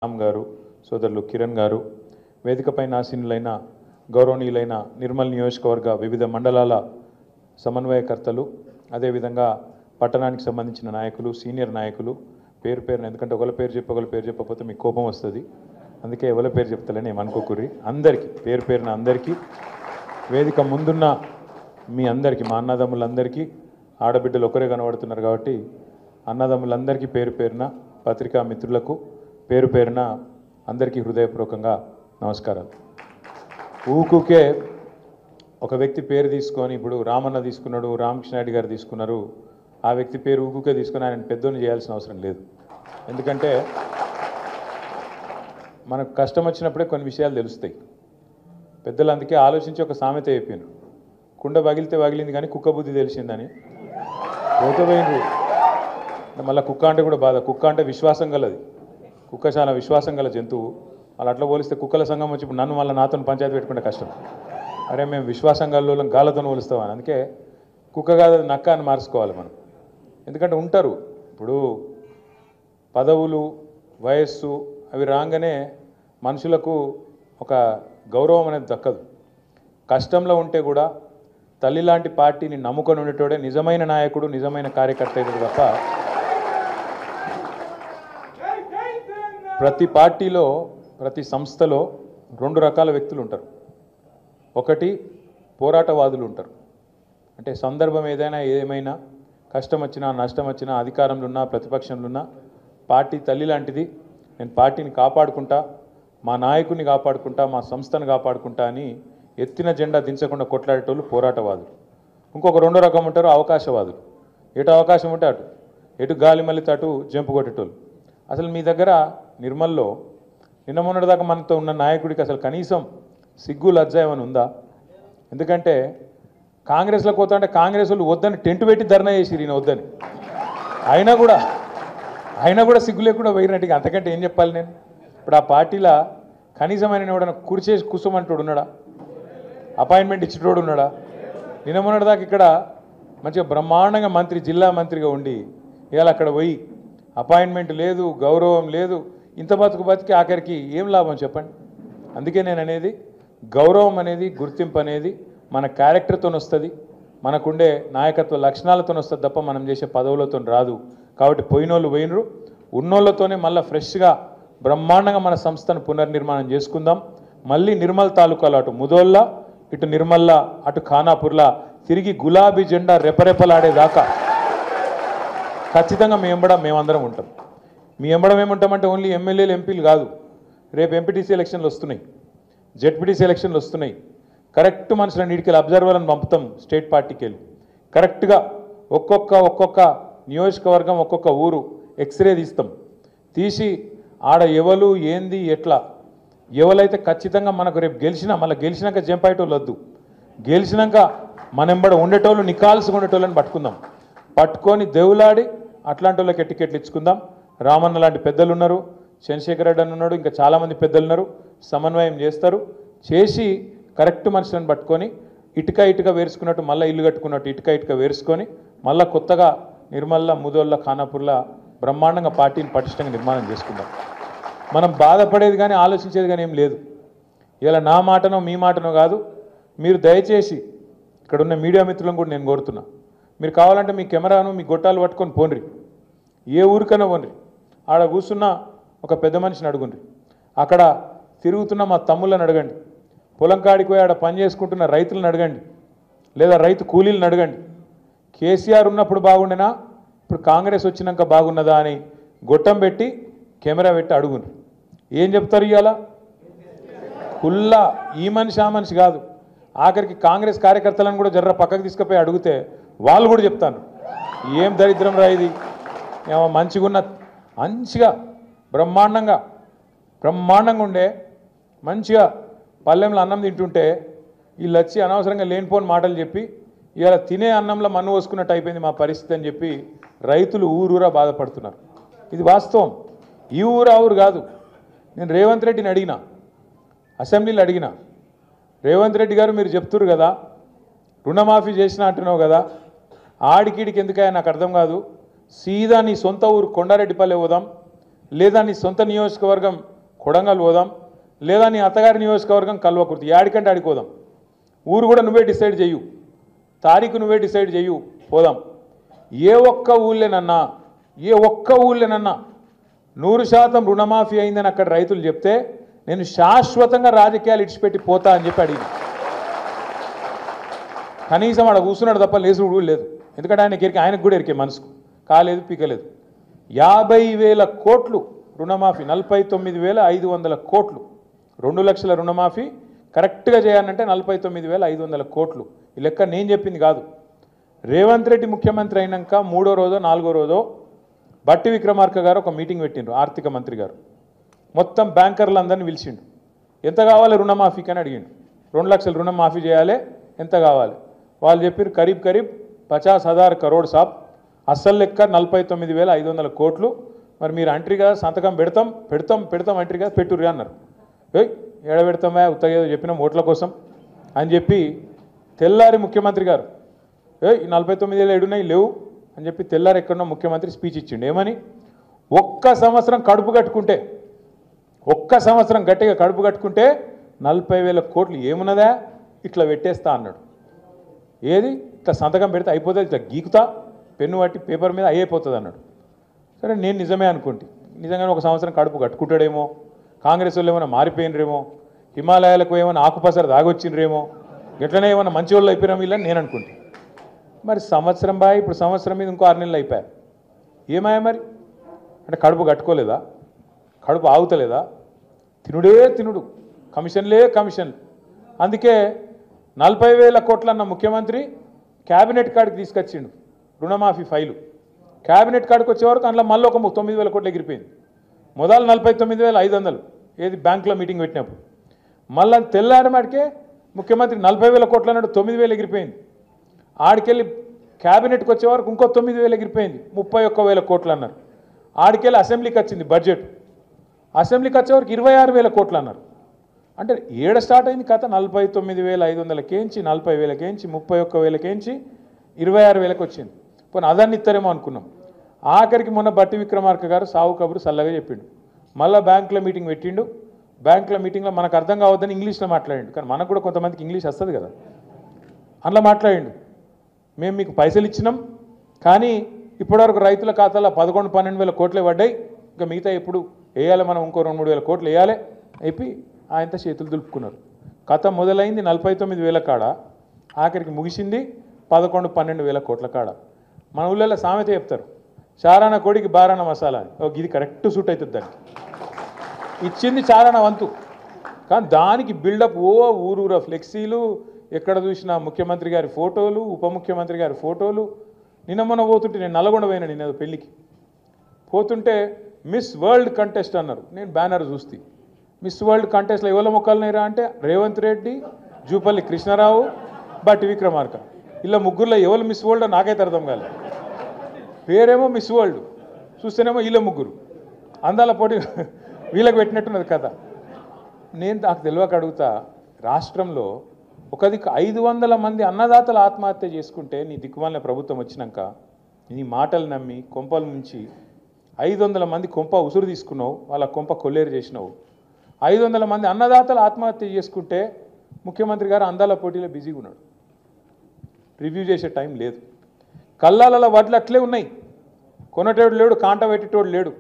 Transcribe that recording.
రామ్ గారు, సోదరులు కిరణ్ గారు, వేదికపై ఆసీనులైన గౌరవనీయులైన నిర్మల్ నియోజకవర్గ వివిధ మండలాల సమన్వయకర్తలు, అదేవిధంగా పట్టణానికి సంబంధించిన నాయకులు, సీనియర్ నాయకులు, పేరు పేరున, ఎందుకంటే ఒకళ్ళ పేరు చెప్పకపోతే మీకు కోపం వస్తుంది, అందుకే ఎవరి పేరు చెప్తలేని ఏమనుకోకుర్రి. అందరికీ పేరు పేరున అందరికీ, వేదిక ముందున్న మీ అందరికీ, మా అన్నదమ్ములందరికీ, ఆడబిడ్డలు ఒకరే కనబడుతున్నారు కాబట్టి అన్నదమ్ములందరికీ పేరు పేరున, పత్రికా మిత్రులకు పేరు పేరున అందరికీ హృదయపూర్వకంగా నమస్కారాలు. ఊకుకే ఒక వ్యక్తి పేరు తీసుకొని, ఇప్పుడు రామన్న తీసుకున్నాడు, రామకృష్ణ రెడ్డి గారు తీసుకున్నారు, ఆ వ్యక్తి పేరు ఊకుకే తీసుకొని ఆయన పెద్దోని చేయాల్సిన అవసరం లేదు. ఎందుకంటే మనకు కష్టం వచ్చినప్పుడే కొన్ని విషయాలు తెలుస్తాయి. పెద్దలు అందుకే ఆలోచించి ఒక సామెత చెప్పాను, కుండ పగిలితే పగిలింది కానీ కుక్క బుద్ధి తెలిసిందని. పోతపోయినరు మళ్ళీ కుక్క అంటే కూడా బాధ. కుక్క అంటే విశ్వాసం గలది, కుక్క చాలా విశ్వాసం గల జంతువు. వాళ్ళు అట్లా పోలిస్తే కుక్కల సంఘం వచ్చి ఇప్పుడు నన్ను మళ్ళీ నాతో పంచాయతీ పెట్టుకుంటే కష్టం. అరే మేము విశ్వాసం గల గాలతో పోలుస్తామని, అందుకే కుక్క కాదు నక్క అని మార్చుకోవాలి మనం. ఎందుకంటే ఉంటారు ఇప్పుడు పదవులు, వయస్సు అవి రాగానే మనుషులకు ఒక గౌరవం అనేది దక్కదు. కష్టంలో ఉంటే కూడా తల్లి లాంటి పార్టీని నమ్ముకొని ఉండేటోడే నిజమైన నాయకుడు, నిజమైన కార్యకర్త అయితే తప్ప ప్రతి పార్టీలో, ప్రతి సంస్థలో రెండు రకాల వ్యక్తులు ఉంటారు. ఒకటి పోరాటవాదులు ఉంటారు, అంటే సందర్భం ఏమైనా కష్టం వచ్చినా, నష్టం వచ్చినా, అధికారంలో ఉన్నా, ప్రతిపక్షంలో ఉన్నా పార్టీ తల్లి లాంటిది, నేను పార్టీని కాపాడుకుంటా, మా నాయకుడిని కాపాడుకుంటా, మా సంస్థను కాపాడుకుంటా అని ఎత్తిన జెండా దించకుండా కొట్లాడేటోళ్ళు పోరాటవాదులు. ఇంకొక రెండో రకం ఉంటారు అవకాశవాదులు. ఎటు అవకాశం ఉంటే అటు, ఎటు గాలి మళ్ళీ అటు జంపు కొట్టేటోళ్ళు. అసలు మీ దగ్గర నిర్మల్లో నిన్న మొన్నటిదాకా మనతో ఉన్న నాయకుడికి అసలు కనీసం సిగ్గు లజ్జ ఏమైనా ఉందా? ఎందుకంటే కాంగ్రెస్లో పోతా అంటే కాంగ్రెస్ వాళ్ళు వద్దని టెంట్ పెట్టి ధర్నా చేసిరు, ఈయన వద్దని. అయినా కూడా సిగ్గు లేకుండా పోయినట్టుగా. అంతకంటే ఏం చెప్పాలి నేను? ఇప్పుడు ఆ పార్టీలో కనీసం ఆయన ఎవడన్నా కుర్చేసి కూర్చోమంటోడు ఉన్నాడా? అపాయింట్మెంట్ ఇచ్చేటోడు ఉన్నాడా? నిన్న మొన్నటిదాకా ఇక్కడ మంచిగా బ్రహ్మాండంగా మంత్రి, జిల్లా మంత్రిగా ఉండి ఇవాళ అక్కడ పోయి అపాయింట్మెంట్ లేదు, గౌరవం లేదు, ఇంత బతికి ఆఖరికి ఏం లాభం చెప్పండి? అందుకే నేను అనేది, గౌరవం అనేది, గుర్తింపు అనేది మన క్యారెక్టర్తో వస్తుంది, మనకుండే నాయకత్వ లక్షణాలతో వస్తుంది తప్ప మనం చేసే పదవులతో రాదు. కాబట్టి పోయినోళ్ళు పోయినరు, ఉన్నోళ్ళతోనే మళ్ళీ ఫ్రెష్గా బ్రహ్మాండంగా మన సంస్థను పునర్నిర్మాణం చేసుకుందాం. మళ్ళీ నిర్మల్ తాలూకాలో అటు ముదోళ్ళ, ఇటు నిర్మల్ల, అటు ఖానాపూర్లా తిరిగి గులాబీ జెండా రెపరెపలాడేదాకా ఖచ్చితంగా మేమందరం ఉంటాం. మీ ఎంబడం ఏముంటామంటే ఓన్లీ ఎమ్మెల్యేలు, ఎంపీలు కాదు. రేపు ఎంపీటీసీ ఎలక్షన్లు వస్తున్నాయి, జెడ్పీటీసీ ఎలక్షన్లు వస్తున్నాయి. కరెక్ట్ మనుషులను నీటికెళ్ళి అబ్జర్వర్లను పంపుతాం స్టేట్ పార్టీకి వెళ్ళి. కరెక్ట్గా ఒక్కొక్క నియోజకవర్గం, ఒక్కొక్క ఊరు ఎక్స్రే తీస్తాం. తీసి ఆడ ఎవరు ఏంది ఎట్లా, ఎవరైతే ఖచ్చితంగా మనకు రేపు మళ్ళీ గెలిచినాక జంపాయేటోళ్ళు వద్దు, గెలిచినాక మనెంబడ ఉండేటోళ్ళు, నికాల్సుగా ఉండేటోళ్ళని పట్టుకొని దేవులాడి అట్లాంటి వాళ్ళకి టికెట్లు ఇచ్చుకుందాం. రామన్న లాంటి పెద్దలు ఉన్నారు, చంద్రశేఖర్ రెడ్డి అని ఉన్నాడు, ఇంకా చాలామంది పెద్దలు ఉన్నారు, సమన్వయం చేస్తారు. చేసి కరెక్ట్ మనుషులను పట్టుకొని ఇటుక వేసుకున్నట్టు, మళ్ళీ ఇల్లు కట్టుకున్నట్టు ఇటుక వేసుకొని మళ్ళీ కొత్తగా నిర్మల్ల, ముదోళ్ళ, ఖానాపూర్లా బ్రహ్మాండంగా పార్టీని పటిష్టంగా నిర్మాణం చేసుకుందాం. మనం బాధపడేది కానీ ఆలోచించేది కానీ ఏం లేదు. ఇలా నా మాటనో మీ మాటనో కాదు, మీరు దయచేసి ఇక్కడ ఉన్న మీడియా మిత్రులను కూడా నేను కోరుతున్నా, మీరు కావాలంటే మీ కెమెరాను, మీ గొట్టాలు పట్టుకొని పోండ్రి, ఏ ఊరికైనా పోండ్రి. ఆడ కూర్చున్న ఒక పెద్ద మనిషిని అడుగుండ్రి, అక్కడ తిరుగుతున్న మా తమ్ముళ్ళని అడగండి, పొలం కాడికి పోయి ఆడ పని చేసుకుంటున్న రైతులను అడగండి, లేదా రైతు కూలీలను అడగండి. కేసీఆర్ ఉన్నప్పుడు బాగుండేనా, ఇప్పుడు కాంగ్రెస్ వచ్చినాక బాగున్నదా అని గొట్టం పెట్టి కెమెరా పెట్టి అడుగుండ్రి. ఏం చెప్తారు ఇవాళ? కుల్లా ఈ మనిషి ఆ మనిషి కాదు, ఆఖరికి కాంగ్రెస్ కార్యకర్తలను కూడా జర్ర పక్కకు తీసుకుపోయి అడిగితే వాళ్ళు కూడా చెప్తాను, ఏం దరిద్రం రా ఇది, మంచిగా బ్రహ్మాండంగా ఉండే మంచిగా పల్లెంలో అన్నం తింటుంటే వీళ్ళు వచ్చి అనవసరంగా లేనిపోని మాటలు చెప్పి ఇవాళ తినే అన్నంలో మన్ను పోసుకున్నట్టు అయిపోయింది మా పరిస్థితి అని చెప్పి రైతులు ఊరూరా బాధపడుతున్నారు. ఇది వాస్తవం. ఈ ఊరు ఆ ఊరు కాదు. నేను రేవంత్ రెడ్డిని అడిగినా, అసెంబ్లీలో అడిగినా, రేవంత్ రెడ్డి గారు మీరు చెప్తున్నారు కదా, రుణమాఫీ చేసినా అంటున్నావు కదా, ఆడికిడికి ఎందుకయ్యా నాకు అర్థం కాదు, సీదా నీ సొంత ఊరు కొండారెడ్డిపల్లె పోదాం, లేదా నీ సొంత నియోజకవర్గం కొడంగల్ పోదాం, లేదా నీ అత్తగారి నియోజకవర్గం కల్వకుర్తి, యాడికంటే ఆడికి పోదాం. ఊరు కూడా నువ్వే డిసైడ్ చెయ్యు, తారీఖు నువ్వే డిసైడ్ చెయ్యు, పోదాం. ఏ ఒక్క ఊళ్ళేనన్నా 100% రుణమాఫీ అయిందని అక్కడ రైతులు చెప్తే నేను శాశ్వతంగా రాజకీయాలు ఇడిచిపెట్టి పోతా అని చెప్పి అడిగింది. కనీసం ఆడ కూర్చున్నాడు తప్ప లేసుడు కూడా లేదు. ఎందుకంటే ఆయనకు కూడా ఎరికే మనసుకు కాలేదు, పీకలేదు. 50,000 కోట్లు రుణమాఫీ, 49,500 కోట్లు. 2 లక్షల రుణమాఫీ కరెక్ట్గా చేయాలంటే 49,500 కోట్లు. ఈ లెక్క నేను చెప్పింది కాదు. రేవంత్ రెడ్డి ముఖ్యమంత్రి అయినాక 3వ రోజో 4వ రోజో బట్టి విక్రమార్క గారు ఒక మీటింగ్ పెట్టిండ్రు, ఆర్థిక మంత్రి గారు. మొత్తం బ్యాంకర్లందరినీ పిలిచిండు. ఎంత కావాలి రుణమాఫీకి అని అడిగిండు. 2 లక్షల రుణమాఫీ చేయాలి, ఎంత కావాలి? వాళ్ళు చెప్పారు కరీబ్ 50,000 కరోడ్ సాబ్, అస్సలు లెక్క 49,500 కోట్లు. మరి మీరు అంటారు కదా సంతకం పెడతాం అంటారు కదా, పెట్టుర్రి అన్నారు. ఏడ పెడతామా ఉత్తగేదో చెప్పినాం ఓట్ల కోసం అని చెప్పి తెల్లారి ముఖ్యమంత్రి గారు ఈ 49,000 ఏడున్నాయి లేవు అని చెప్పి తెల్లారి ఎక్కడో ముఖ్యమంత్రి స్పీచ్ ఇచ్చిండు. ఏమని? ఒక్క సంవత్సరం గట్టిగా కడుపు కట్టుకుంటే 40,000 కోట్లు ఏమున్నదా ఇట్లా పెట్టేస్తా అన్నాడు. ఏది ఇట్లా సంతకం పెడితే అయిపోతుంది, ఇట్లా గీకుతా పెన్ను పట్టి పేపర్ మీద అయిపోతుంది అన్నాడు. సరే నేను నిజమే అనుకుంటే, నిజంగానే ఒక సంవత్సరం కడుపు కట్టుకుంటాడేమో, కాంగ్రెస్ వాళ్ళు ఏమైనా మారిపోయినరేమో, హిమాలయాలకు ఏమైనా ఆకుపసరు దాగొచ్చిండ్రేమో, ఎట్లనే ఏమైనా మంచి వాళ్ళు అయిపోయినా వీళ్ళని నేను అనుకుంటే. మరి సంవత్సరం బాయ్, ఇప్పుడు సంవత్సరం మీద ఇంకో 6 నెలలు అయిపోయాయి. ఏమాయా మరి? అంటే కడుపు కట్టుకోలేదా? కడుపు ఆగుతలేదా? తినుడు, కమిషన్లే కమిషన్లు. అందుకే 40,000 కోట్లు అన్న ముఖ్యమంత్రి క్యాబినెట్ కాడికి తీసుకొచ్చిండు రుణమాఫీ ఫైలు. క్యాబినెట్ కాడికి వచ్చేవరకు అందులో మళ్ళీ ఒక 9,000 కోట్లు ఎగిరిపోయింది. మొదలు 49,500 ఏది బ్యాంకులో మీటింగ్ పెట్టినప్పుడు. మళ్ళీ తెల్లారి మాటికే ముఖ్యమంత్రి 40,000 కోట్లు అన్నాడు, 9,000 ఎగిరిపోయింది. ఆడికెళ్ళి క్యాబినెట్కి వచ్చేవరకు ఇంకో 9,000 ఎగిరిపోయింది, 31,000 కోట్లు అన్నారు. ఆడికెళ్ళి అసెంబ్లీకి వచ్చింది బడ్జెట్, అసెంబ్లీకి వచ్చేవరకు 26,000 కోట్లు అన్నారు. అంటే ఏడ స్టార్ట్ అయింది కథ? 49,500 కేంచి 40,000 కేంచి 31,000 కేంచి 26,000కి వచ్చింది. పోనీ అదాన్ని ఇస్తారేమో అనుకున్నాం. ఆఖరికి మొన్న బట్టి విక్రమార్క గారు సావు కబురు చల్లగా చెప్పిండు. మళ్ళీ బ్యాంకులో మీటింగ్ పెట్టిండు. బ్యాంకులో మీటింగ్లో మనకు అర్థం కావద్దని ఇంగ్లీష్లో మాట్లాడిండు. కానీ మనకు కూడా కొంతమందికి ఇంగ్లీష్ వస్తుంది కదా, అందులో మాట్లాడిండు. మేము మీకు పైసలు ఇచ్చినాం, కానీ ఇప్పటివరకు రైతుల ఖాతాలో 11-12 వేల కోట్లే పడ్డాయి, ఇంకా మిగతా ఎప్పుడు వేయాలి, మనం ఇంకో 2-3 వేల కోట్లు వేయాలి అయిపోయి ఆయనతో చేతులు దులుపుకున్నారు. కథ మొదలైంది 49,000 కాడ, ఆఖరికి ముగిసింది 11-12 వేల కోట్ల కాడ. మన ఊళ్ళలో సామెత చెప్తారు, చారాన కోడికి బారాన మసాలా అని. ఇది కరెక్ట్ సూట్ అవుతుంది దానికి. ఇచ్చింది చారాన వంతు, కానీ దానికి బిల్డప్ ఊరూరా ఫ్లెక్సీలు, ఎక్కడ చూసినా ముఖ్యమంత్రి గారి ఫోటోలు, ఉప ముఖ్యమంత్రి గారి ఫోటోలు. నిన్న మొన్న పోతుంటే, నేను నల్గొండ పోయినా నిన్న పెళ్ళికి పోతుంటే మిస్ వరల్డ్ కంటెస్ట్ అన్నారు. నేను బ్యానర్ చూస్తే మిస్ వరల్డ్ కంటెస్ట్లో ఎవరి మొక్కలున్నాయిరా అంటే రేవంత్ రెడ్డి, జూపల్లి కృష్ణారావు, బట్టి విక్రమార్క. ఇలా ముగ్గురులో ఎవరు మిస్ వరల్డ్ నాకైతే అర్థం కాలేదు. పేరేమో మిస్ వరల్డ్, చూస్తేనేమో వీళ్ళ ముగ్గురు అందాల పోటీ వీళ్ళకి పెట్టినట్టున్నది కథ. నాకు తెలియక అడుగుతా, రాష్ట్రంలో ఒక దిక్కు 500 మంది అన్నదాతలు ఆత్మహత్య చేసుకుంటే నీ దిక్కుమాలిన ప్రభుత్వం వచ్చినాక నీ మాటలు నమ్మి కొంపల నుంచి 500 మంది కొంప ఉసురు తీసుకున్నావు, వాళ్ళ కొంప కొల్లేరు చేసినావు. 500 మంది అన్నదాతలు ఆత్మహత్య చేసుకుంటే ముఖ్యమంత్రి గారు అందాల పోటీలో బిజీగా ఉన్నాడు, రివ్యూ చేసే టైం లేదు. కల్లాల వడ్లు అట్లే ఉన్నాయి, కొనటోడు లేడు, కాంట పెట్టేటోడు లేడు.